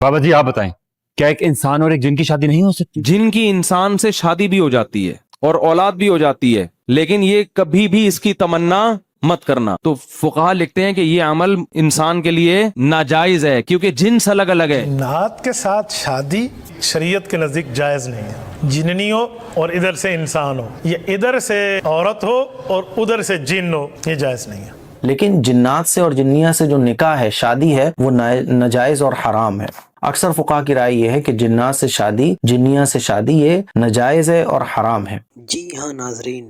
بابا جی آپ بتائیں، کیا ایک انسان اور ایک جن کی شادی نہیں ہو سکتی؟ جن کی انسان سے شادی بھی ہو جاتی ہے اور اولاد بھی ہو جاتی ہے، لیکن یہ کبھی بھی اس کی تمنا مت کرنا۔ تو فقہا لکھتے ہیں کہ یہ عمل انسان کے لیے ناجائز ہے، کیونکہ جنس الگ الگ ہے۔ جنات کے ساتھ شادی شریعت کے نزدیک جائز نہیں ہے۔ جننی ہو اور ادھر سے انسان ہو، یا ادھر سے عورت ہو اور ادھر سے جن ہو، یہ جائز نہیں ہے۔ لیکن جنات سے اور جنیات سے جو نکاح ہے، شادی ہے، وہ ناجائز اور حرام ہے۔ اکثر فقہا کی رائے یہ ہے کہ جنات سے شادی، جنیات سے شادی یہ ناجائز ہے اور حرام ہے۔ جی ہاں ناظرین،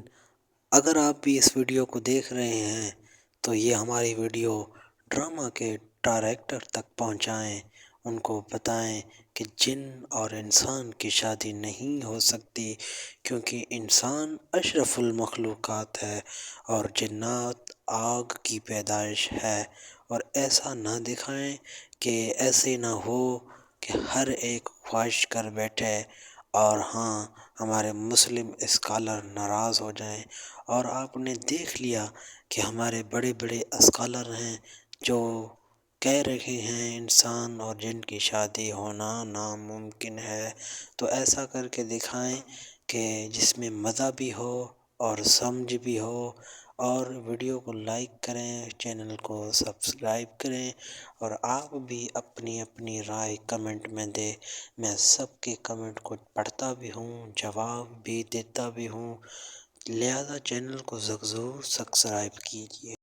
اگر آپ بھی اس ویڈیو کو دیکھ رہے ہیں تو یہ ہماری ویڈیو ڈرامہ کے ڈائریکٹر تک پہنچائیں، ان کو بتائیں کہ جن اور انسان کی شادی نہیں ہو سکتی، کیونکہ انسان اشرف المخلوقات ہے اور جنات آگ کی پیدائش ہے۔ اور ایسا نہ دکھائیں کہ ایسے نہ ہو کہ ہر ایک خواہش کر بیٹھے اور ہاں ہمارے مسلم اسکالر ناراض ہو جائیں۔ اور آپ نے دیکھ لیا کہ ہمارے بڑے بڑے اسکالر ہیں جو کہہ رہے ہیں انسان اور جن کی شادی ہونا ناممکن ہے۔ تو ایسا کر کے دکھائیں کہ جس میں مزہ بھی ہو اور سمجھ بھی ہو، اور ویڈیو کو لائک کریں، چینل کو سبسکرائب کریں، اور آپ بھی اپنی اپنی رائے کمنٹ میں دیں۔ میں سب کے کمنٹ کو پڑھتا بھی ہوں، جواب بھی دیتا بھی ہوں، لہذا چینل کو ضرور سبسکرائب کیجیے۔